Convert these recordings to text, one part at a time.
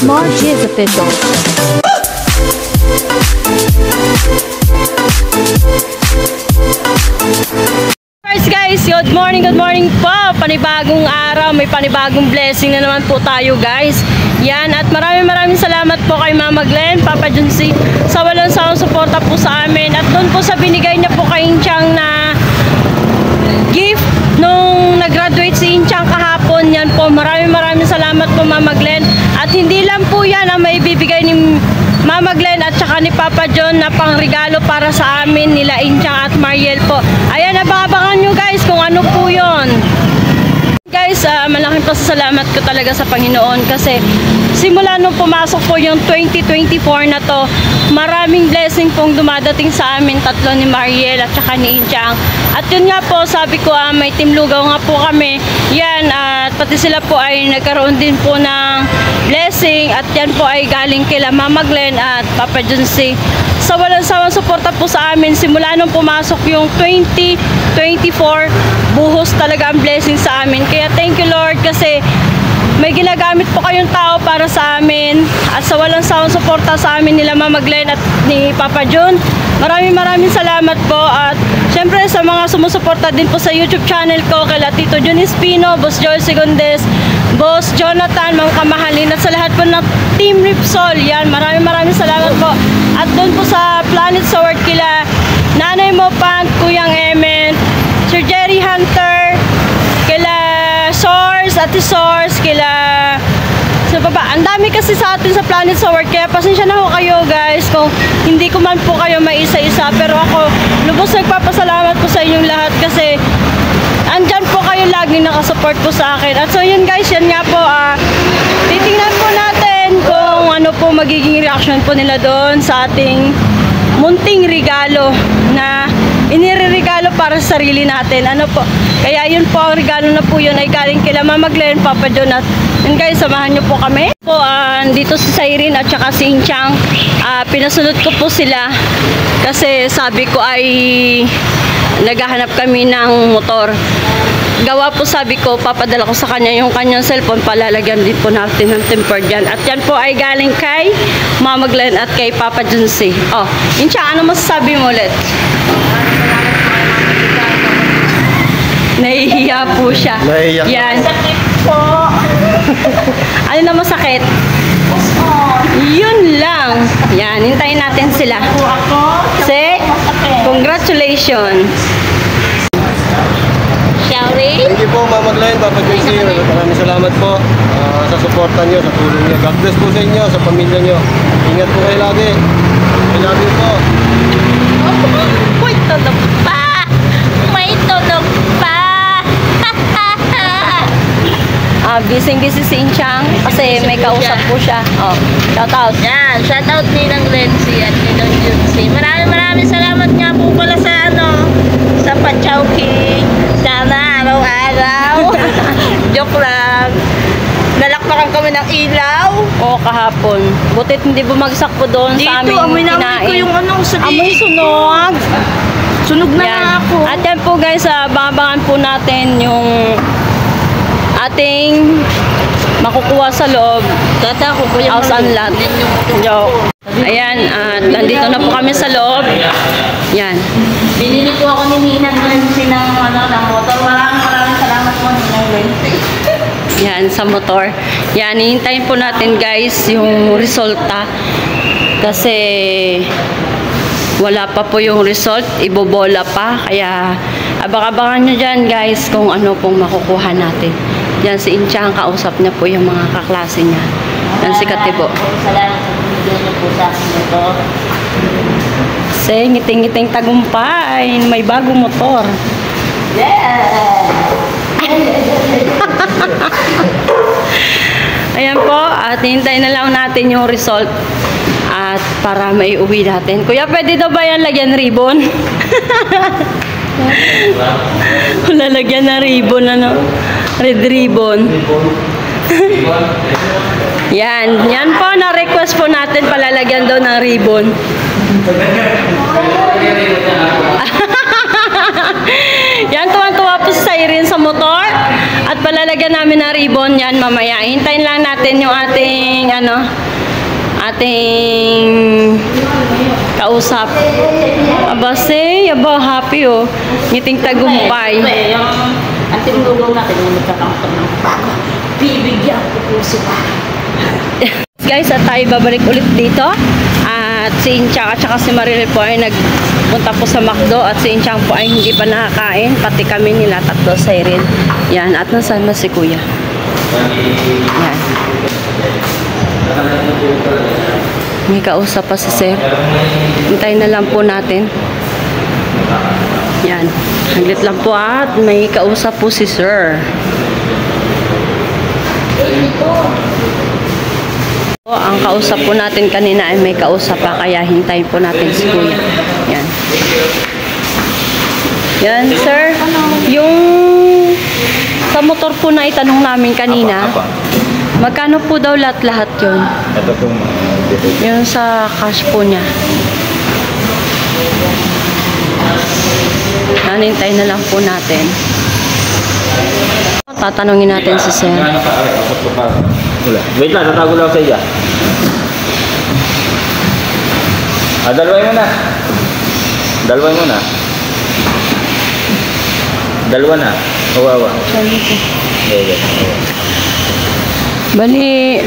Marge is official. Guys, good morning po. Panibagong araw, may panibagong blessing na naman po tayo guys. Yan, at maraming salamat po kay Mama Glenn, Papa Junsi sa walang sawang suporta po sa amin. At doon po sa binigay niya po kay Inchang na gift nung nag-graduate si Inchang kahapon. Yan po, maraming salamat po Mama Glenn. At hindi lang po yan ang may bibigay ni Mama Glenn at saka ni Papa John na pangregalo para sa amin nila Inchang at Mariel po. Ayan, abangan nyo guys kung ano po yon. Guys, malaking pasasalamat ko talaga sa Panginoon kasi simula nung pumasok po yung 2024 na to, maraming blessing pong dumadating sa amin, tatlo ni Mariel at saka ni Inchang. At yun nga po, sabi ko may team lugaw nga po kami. Yan, at pati sila po ay nagkaroon din po ng blessing at yan po ay galing kila Mama Glenn at Papa Junsi. Sa walang sawang suporta po sa amin simula nung pumasok yung 2024, buhos talaga ang blessing sa amin. Kaya thank you Lord kasi may ginagamit po kayong tao para sa amin at sa walang sawang suporta sa amin nila Mama Glenn at ni Papa John. Maraming salamat po at syempre sa mga sumusuporta din po sa YouTube channel ko kay Tito John Espino, Boss Joel Segundes, Boss Jonathan, Ma'am Kamahalin at sa lahat po ng Team Ripsol. Yan, maraming salamat po. At doon po sa Planet Sword kila Nanay Mopan, Kuyang Emen, Sir Jerry Hunter, kila Source, Ate Source, kila ang dami kasi sa atin sa Planet Sword, kaya pasensya na ho kayo guys kung hindi ko man po kayo maisa-isa, pero ako lubos nagpapasalamat po sa inyong lahat kasi andyan po kayo laging nakasupport po sa akin. At so yun guys, yan nga po, titingnan po natin kung ano po magiging reaction po nila doon sa ating munting regalo na inireregalo para sa sarili natin. Ano po? Kaya yun po, ang regalo na po yun ay galing kila Mama Glenn, Papa John at yun guys, samahan nyo po kami. Po, dito si Cyrene at saka si Inchang, pinasunod ko po sila kasi sabi ko ay naghahanap kami ng motor. Gawa po sabi ko, papadala ko sa kanya yung kanyang cellphone, palalagyan din po natin ng tempered dyan. At yan po ay galing kay Mama Glenn at kay Papa Junsi. Oh, Inchang, ano masasabi mo ulit? Nahihiya po siya. Nahihiya. Yan. Sakit po. Ano na masakit? Yun lang. Yan, hintayin natin sila. Say, congratulations. Shari? Thank you po, Mama Glenn, Papa Junsi. Maraming salamat po sa suporta nyo, sa tulong nyo. God bless po sa inyo, sa pamilya nyo. Ingat po kayo lagi. I love you po. May tunog pa! May tunog pa! Busy si Inchang kasi may kausap po siya. Oh, shout out. Yan, shout out ni ng Lenzi at ni ng Junsi. Maraming salamat nga po pala sa sa Pachowking. Sana araw-araw. Joke lang. Nalakpakan kami ng ilaw. Oo, kahapon. Butit hindi bumagsak po doon sa aming kinain. Dito, amoy ko yung amoy sunog. Sunog na nga ako. At yan po guys, abangan po natin yung ating makukuha sa loob. House and lot. Ayan, at nandito na po kami sa loob. Yan. Binili po ako ni Ninang Lindsay ng motor. Maraming salamat po Ninang Lindsay. Yan, sa motor. Yan, hihintayin po natin guys yung resulta. Kasi wala pa po yung result. Ibobola pa. Kaya abang-abangan nyo dyan guys kung ano pong makukuha natin. Yan si Inchang, kausap niya po yung mga kaklase niya. Yan si Katibo. Salamat sa video niyo po sa akin ito. Kasi ngiting-ngiting tagumpay. May bagong motor. Yeah! Ayan po, at hintayin na lang natin yung result at para may uwi natin. Kuya, pwede daw ba yan lagyan ribbon? Wala lagyan na ribbon, ano? Red ribbon. Yan po, na-request po natin palalagyan daw ng ribbon. Yan, tuwan-tuwa po si Siren sa motor. At palalagyan namin ng ribbon yan mamaya. Hintayin lang natin yung ating, ating kausap. Aba, happy oh. Ngiting tagumpay. Ang tinulong natin yung magkakangkot ng bago. Bibigyan ko po sila. Guys, at tayo babalik ulit dito. At si Inchang at saka si Maril po ay nagpunta po sa McDo. At si Inchang po ay hindi pa nakakain. Pati kami nila tatlo, Siren. Yan, at nasaan na si Kuya? Yan. May kausap pa si Sir. Hintayin na lang po natin. Yan. Haglit lang po at may kausap po si Sir. Ang kausap po natin kanina ay may kausap pa, kaya hintayin po natin si Kuya. Yan. Yan, Sir. Yung sa motor po na itanong namin kanina, magkano po daw lahat-lahat yun? Ito pong Yung sa cash po niya. Nanintay na lang po natin. Tatanungin natin si Sir. Wala. Wait lang, tatago lang sa iya. Dalaway mo na. Dalaway mo na. Dalawa na. Kawawa.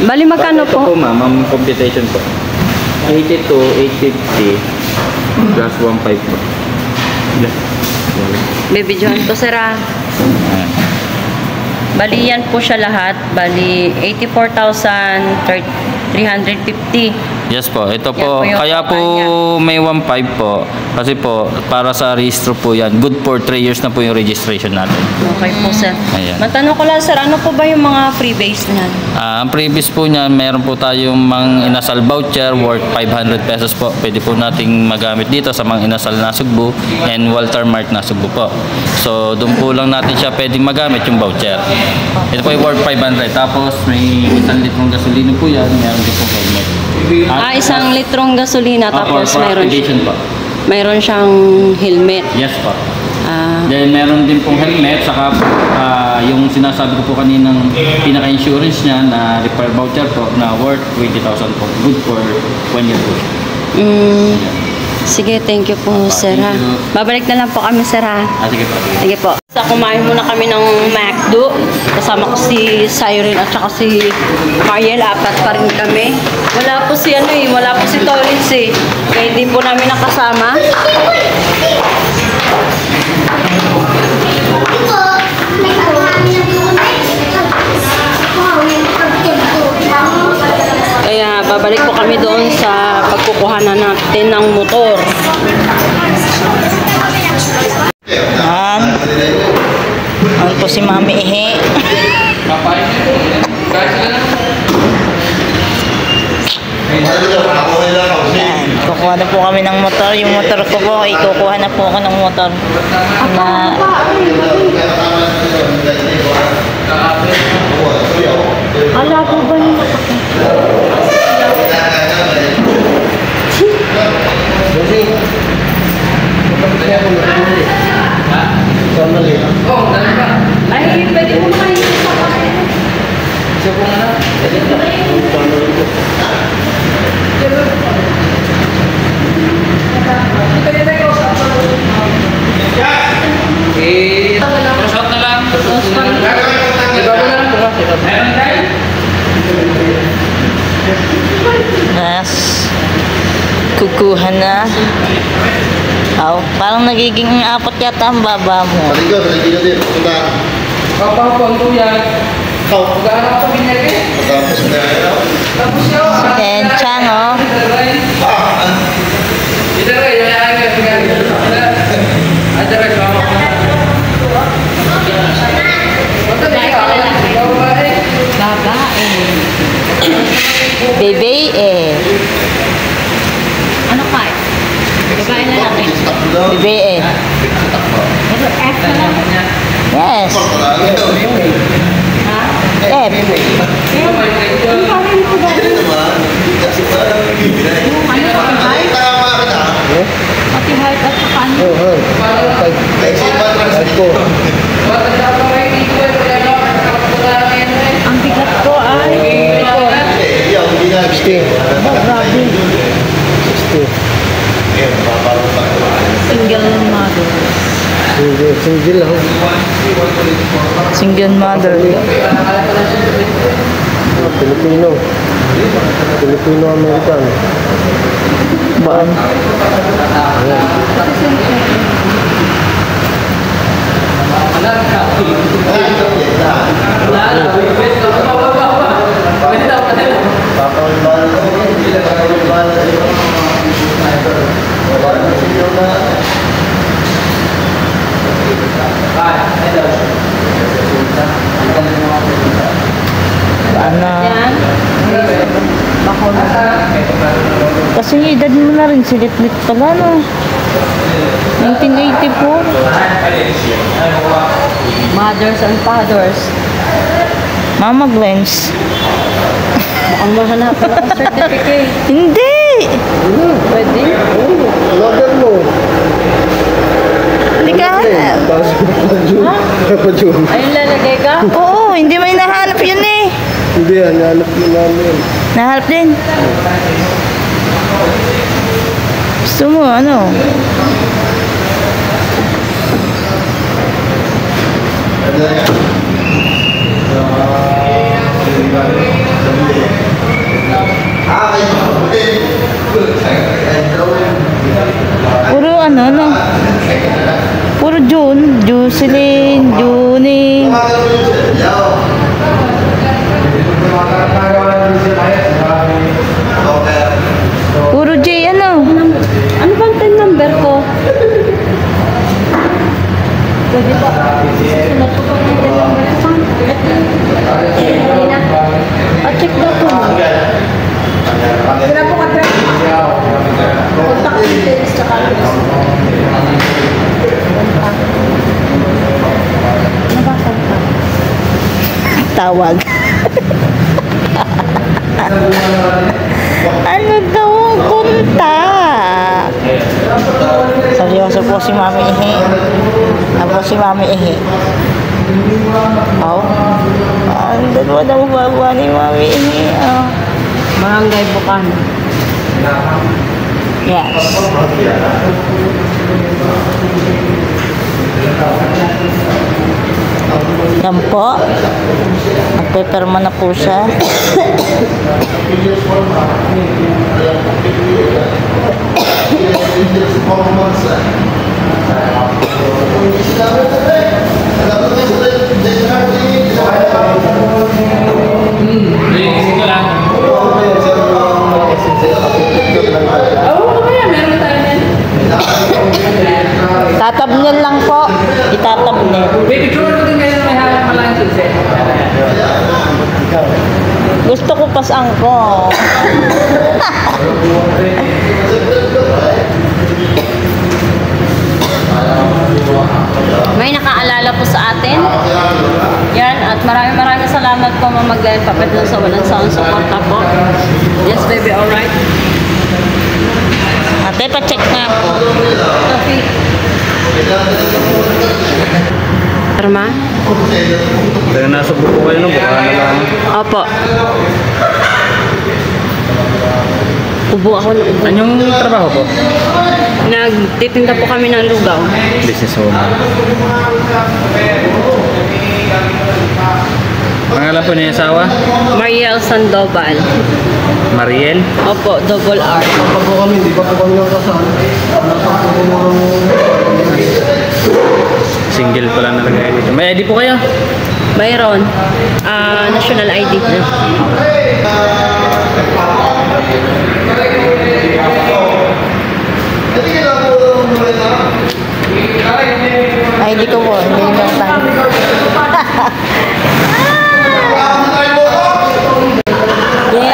Bali magkano Ito po? po ma'am, ang computation po. 82, 850 plus 15 po. Baby John to, Sir. Bali yan po siya lahat. Bali 84,350. Yes po, ito Yan po. po yung Kaya po total may 1.5 po. Kasi po, para sa registro po yan. Good for 3 years na po yung registration natin. Okay po, Sir. Ayan. Matanong ko lang, Sir, ano po ba yung mga freebase niyan? Ang previous po niyan, meron po tayong mang inasal voucher worth 500 pesos po. Pwede po nating magamit dito sa mang inasal na Sugbo and Walter Mart na Sugbo po. So, doon po lang natin siya pwedeng magamit yung voucher. Ito po yung worth 500. Tapos, may 1 litrong gasolina po yan. Meron din po helmet. At, 1 litrong gasolina, tapos for mayroon activation po. siyang helmet. Yes po. Ah, Then meron din pong helmet, saka yung sinasabi ko po kaninang pinaka-insurance niya na repair voucher po na worth 20,000 po. Good for 1 year po. sige, thank you po, Sir. Ha? Thank you. Babalik na lang po kami, Sir. Ha? Sige po. Sige po. Sa kumain muna kami ng McDo. Kasama ko si Siren at saka si Mariel. Apat pa rin kami. Wala po si wala po si Torrance eh. Kaya hindi po namin nakasama. Kaya babalik po kami doon sa pagkukuhanan natin ng motor. Ano po si Mami Ehe? Yan. Kukuha na po kami ng motor. Yung motor ko po, ikukuha na po ako ng motor na Ala po ba yung ay, pwede mo kayo sa kain. kukuha na. Oh, parang nagiging apat yata ang baba mo. Paligod, nagiging din. Punta. Kapapon ko yan. Ikaw. Maghanap ko binigay. Matapos na yan. Tapos yun. And Chang, oh. Itaray, Baby, eh. Ano kain? Babae na lang. BBS. Yes. F. Pati heart at saka ano. Ang bigat ko ay. Single mother. Single mother. Filipino-American. Baan? Yan. Kasi yung edad mo na rin, silit-lit pala, no? 1984. Mothers and fathers. Mama Glens. Ang mahanapan ng certificate. Hindi! Pwede? Mother mo. Hindi ka hanap. Ayun lalagay ka? Oo, hindi mo hinahanap yun eh. Hindi yan, nahanap mo namin. Nahanap din. Gusto mo, ano? Puro ano, no? Puro June, Jocelyn, Junie. Puro J, ano? Ano bang tin number ko? Pwede ba? Sunod ko pa ng tin number ko. Check na po. Wala po ka trap. Contact details tsaka Tawag. Ano daw ang kunta? Seryoso po si Mami Ihi. Ako si Mami Ihi. Oh. Ang dalawa daw bawa ni Mami Ihi. Oh. Barangay Bukana. Yes. Yan po. Nagpeperma na po siya. Tatabnil lang po. Itatabnil. Baby, picture mo din kayo na may hawak malang sunset. Gusto ko pasang ko. May nakaalala po sa atin. Yan, at maraming salamat po Mama Glenn Papadon sa walang sound suporta po. Yes baby, alright. Ate, pa-check na ako. Coffee. Arma? Kaya nasa buko kayo, no? Baka na lang. Opo. Ubo ako na ubo. Anong trabaho po? Nagtitinda po kami ng lugaw. Business owner. Pangalan po niya asawa? Mariel Sandoval. Mariel? Opo, double R. Single pala nalagay dito. May ID po kayo? Mayroon. National ID. Ay, di ko po. Hindi na tayo.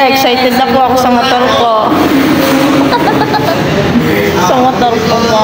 Excited na po ako sa motor ko. Sa motor ko po.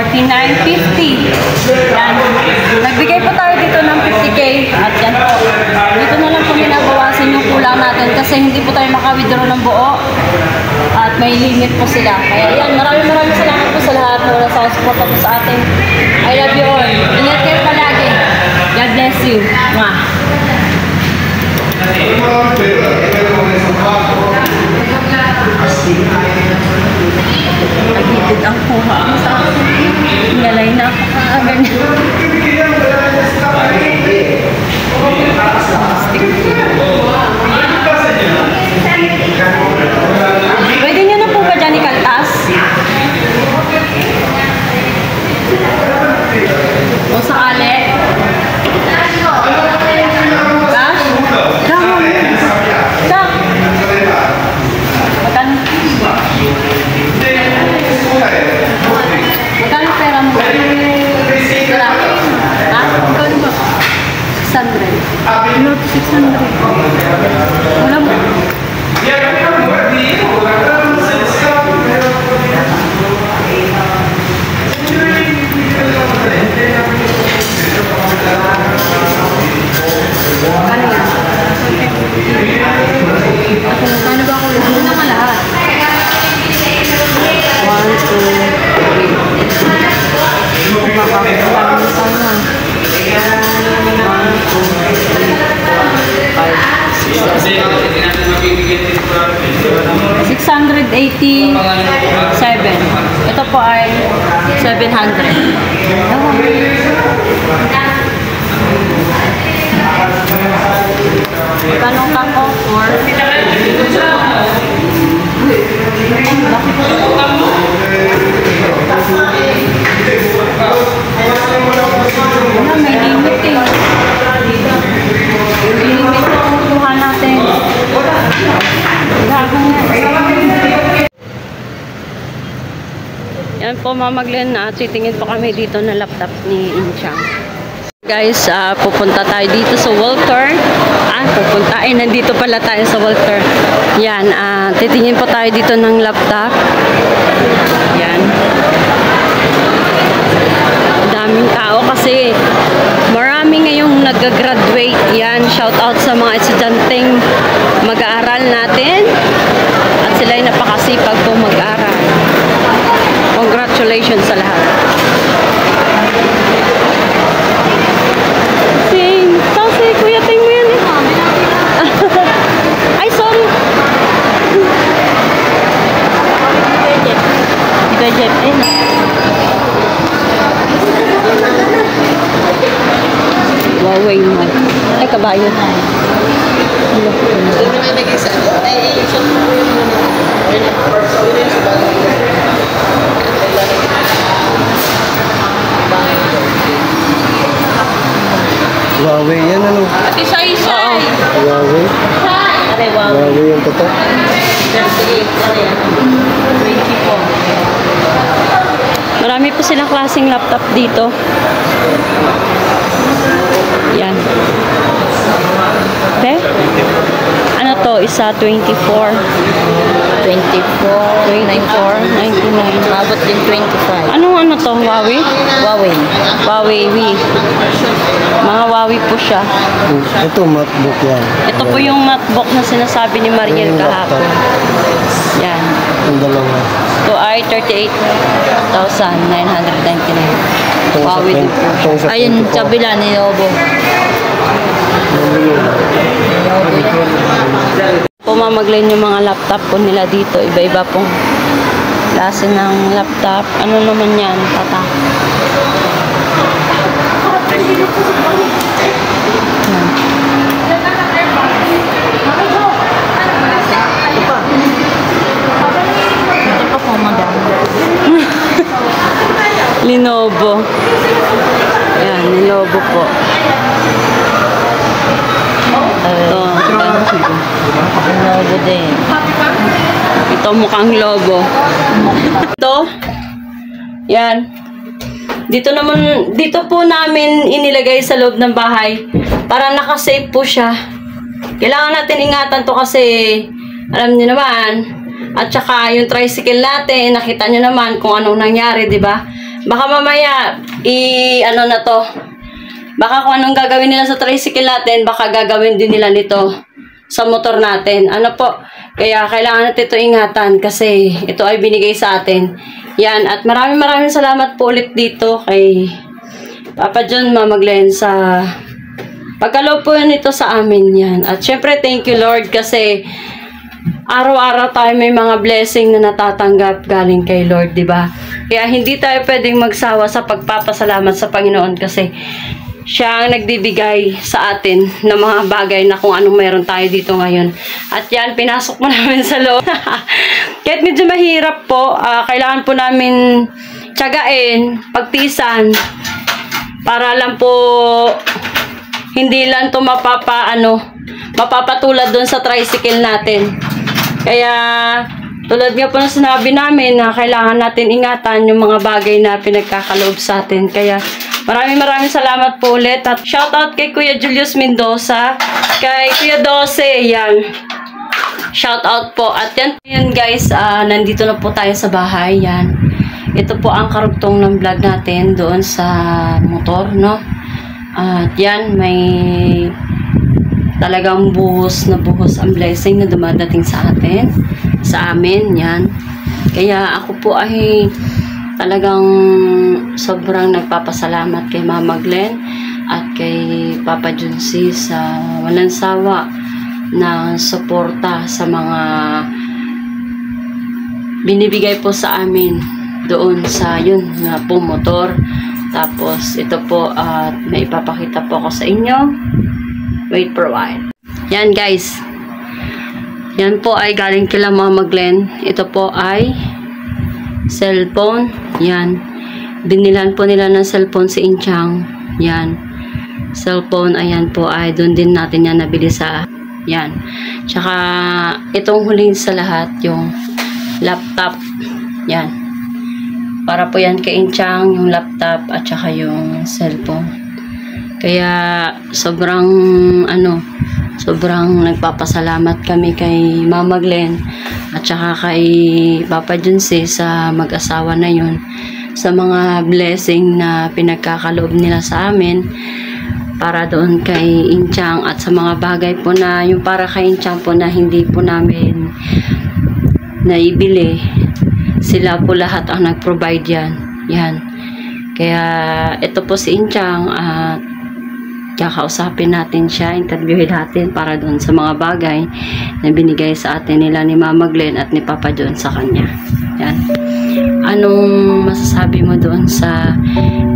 49.50. Yan. Nagbigay po tayo dito ng 50k at yan po. Dito na lang po binabawasan yung kulang natin kasi hindi po tayo maka-withdraw ng buo at may limit po sila. Kaya yan, maraming salamat po sa lahat na wala sa support po sa atin. I love you all. Ingat kayo palagi. God bless you. Mwah. Nagigid ang kuha mo sa akin. Ngalay na ako kaagad. Pwede nyo na po ba dyan ikaltas? O sakali? Cash? Dahon. Sak. Magkano? Magkano pera mo? Wala. Ha? Magkano ba? 600. Ano? 600. Wala mo. Ano yan? Ano ba ako? Ano na ka lahat? 1, 2, 3. 5, 6, 687. Ito po ay 700. Tanong ka ko for may limit eh. Limit ang kuha natin. Gagong yan po, mamaglan na. Titingin po kami dito na laptop ni Inchang. Guys, pupunta tayo dito sa Walter. Nandito pala tayo sa Walter. Yan, titingin po tayo dito ng laptop. Yan. Daming tao kasi marami ngayong nag-graduate. Yan, shout out sa mga estudyanteng mag-aaral natin. At sila ay napakasipag po mag-aaral. Congratulations sa lahat. Kuya, tingin mo yan eh. Ay, sorry. Budget eh. Huawei mo. Ay, kabayo. Huawei yan ano? Ati say-say. Huawei? Huawei yung totoo. 20 po. Marami po silang klaseng laptop dito. Yan. Okay? Ano to? Isa 24. 99. Abot din 25. Ano to? Huawei? Huawei. Huawei V. Mga Huawei po siya. Ito, MacBook yan. Ito po yung MacBook na sinasabi ni Mariel Yung kahapon. laptop. Yan. Yung dalawa. Ito ay 38,999. Huawei din po. Itong sa Ayun, 24. sa bila ni Lobo. Pumamaglan yung mga laptop po nila dito. Iba-iba pong klase ng laptop. Ano naman yan? Tata. Ito pa po, madam. Lenovo. Yan, Lenovo po. Ito. Lobo din. Ito mukhang lobo. Ito. Yan. Dito po namin inilagay sa loob ng bahay para naka-safe po siya. Kailangan natin ingatan to kasi alam niyo naman. At saka yung tricycle natin, nakita niyo naman kung anong nangyari, 'di ba? Baka mamaya ano na to. Baka kung anong gagawin nila sa tricycle natin, baka gagawin din nila nito sa motor natin. Ano po? Kaya kailangan natin ito ingatan kasi ito ay binigay sa atin. Yan. At maraming salamat po ulit dito kay Papa John, Mama Glenn sa pagkaloob po nito sa amin. Yan. At syempre, thank you Lord kasi araw-araw tayo may mga blessing na natatanggap galing kay Lord, di ba? Kaya hindi tayo pwedeng magsawa sa pagpapasalamat sa Panginoon kasi siya ang nagbibigay sa atin ng mga bagay na kung anong meron tayo dito ngayon. At yan, pinasok mo namin sa loob. Kahit medyo mahirap po, kailangan po namin tiyagain, pagtisan, para lang po hindi lang ito mapapatulad doon sa tricycle natin. Kaya tulad nga po na sinabi namin na kailangan natin ingatan yung mga bagay na pinagkakaloob sa atin. Kaya maraming salamat po ulit. At shoutout kay Kuya Julius Mendoza, kay Kuya Dose, yan. Shoutout po. At yan guys, nandito na po tayo sa bahay, yan. Ito po ang karugtong ng vlog natin doon sa motor, no? At yan, may talagang buhos ang blessing na dumadating sa amin, yan. Kaya ako po ay talagang sobrang nagpapasalamat kay Mama Glenn at kay Papa Junsi sa walang sawa ng suporta sa mga binibigay po sa amin doon sa yun na po motor. Tapos ito po at may ipapakita po ako sa inyo. Wait for a while. Yan guys. Yan po ay galing kila Mama Glenn. Ito po ay cellphone. Yan. Binilan po nila ng cellphone si Inchang. Yan. Cellphone. Ayan po ay doon din natin yan nabili sa yan. Tsaka itong huling sa lahat yung laptop. Yan. Para po yan kay Inchang, yung laptop at saka yung cellphone. Kaya sobrang sobrang nagpapasalamat kami kay Mama Glenn at saka kay Papa Junsi sa mag-asawa na yun sa mga blessing na pinagkakaloob nila sa amin para doon kay Inchang at sa mga bagay po na yung para kay Inchang po na hindi po namin naibili. Sila po lahat ang nag-provide yan. Yan. Kaya ito po si Inchang at kakausapin natin siya, interviewin natin para doon sa mga bagay na binigay sa atin nila ni Mama Glenn at ni Papa John sa kanya. Yan. Anong masasabi mo doon sa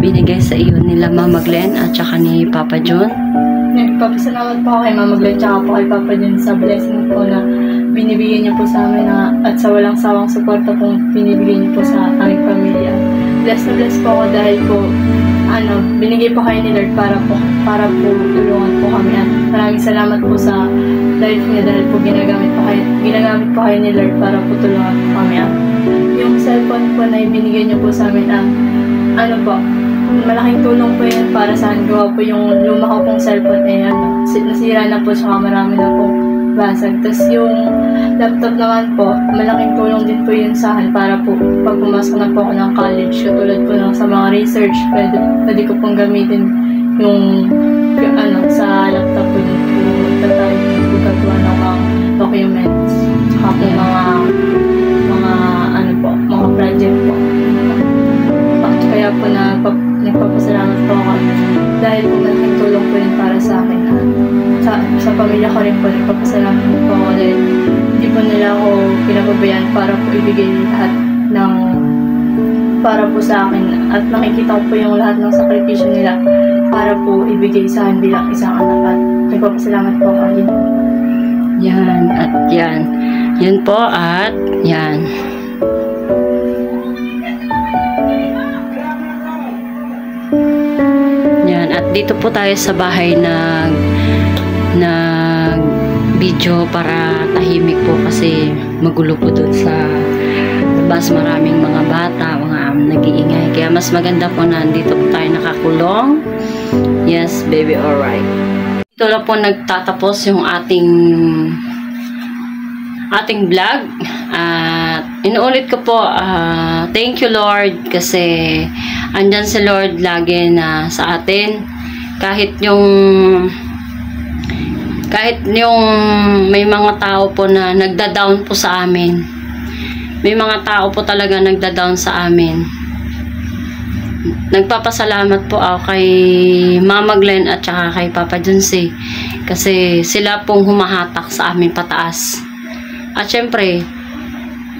binigay sa iyo nila Mama Glenn at saka ni Papa John? Nagpapasalamat po ako kay Mama Glenn tsaka po kay Papa John sa blessing po na binibigyan niyo po sa amin at sa walang sawang suporta pong binibigyan niyo po sa aming pamilya. Blessed na blessed po ako dahil po binigay po kayo ni Lord para po tulungan po kami at maraming salamat po sa life niya dahil po ginagamit po kayo ni Lord para po tulungan po kami at yung cellphone po na ibinigay niyo po sa amin malaking tulong po yun para sa akin. Gawa po yung luma ko pong cellphone nasira na po siya, marami na pong basag. Tapos yung laptop naman po, malaking tulong din po yun sa akin para po pag pumasok na po ako ng college, tulad po sa mga research, pwede ko pong gamitin yung sa laptop po din po tayo pagkatuan ng mga documents saka po mga project po. Kaya po nagpapasalamat po ako dahil po malaking tulong po yun para sa akin. Sa pamilya ko rin po nagpapasalamat po ako dahil hindi po nila ako pinababayaan para po ibigay lahat para po sa akin at nakikita ko po yung lahat ng sakripisyo nila para po ibigay sa akin bilang isang anak at nagpapasalamat po ako din. Yan at yan. Yan po at yan. Yan, at dito po tayo sa bahay na video para tahimik po kasi magulo po doon sa labas, maraming mga bata, mga nag-iingay. Kaya mas maganda po na dito po tayo nakakulong. Yes, baby, alright. Dito na po nagtatapos yung ating vlog. At inuulit ko po, thank you Lord kasi andyan si Lord lagi na sa atin. Kahit yung may mga tao po na nagda-down po sa amin. May mga tao po talaga nagda-down sa amin. Nagpapasalamat po ako kay Mama Glenn at saka kay Papa Junsi kasi sila pong humahatak sa amin pataas. At syempre,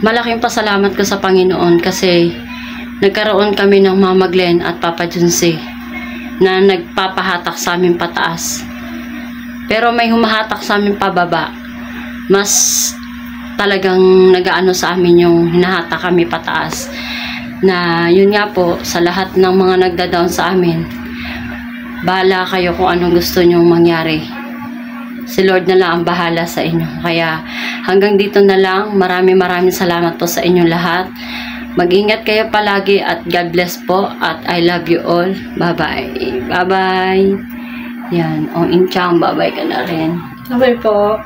malaking pasalamat ko sa Panginoon kasi nagkaroon kami ng Mama Glenn at Papa Junsi na nagpapahatak sa amin pataas. Pero may humahatak sa amin pababa. Mas talagang nagaano sa amin yung hinahatak kami pataas. Na yun nga po, sa lahat ng mga nagda-down sa amin, bahala kayo kung anong gusto nyong mangyari. Si Lord na lang ang bahala sa inyo. Kaya hanggang dito na lang. Maraming salamat po sa inyong lahat. Mag-ingat kayo palagi at God bless po at I love you all. Bye-bye. Bye-bye. Yan. O, Inchang, bye-bye ka na rin. Okay po.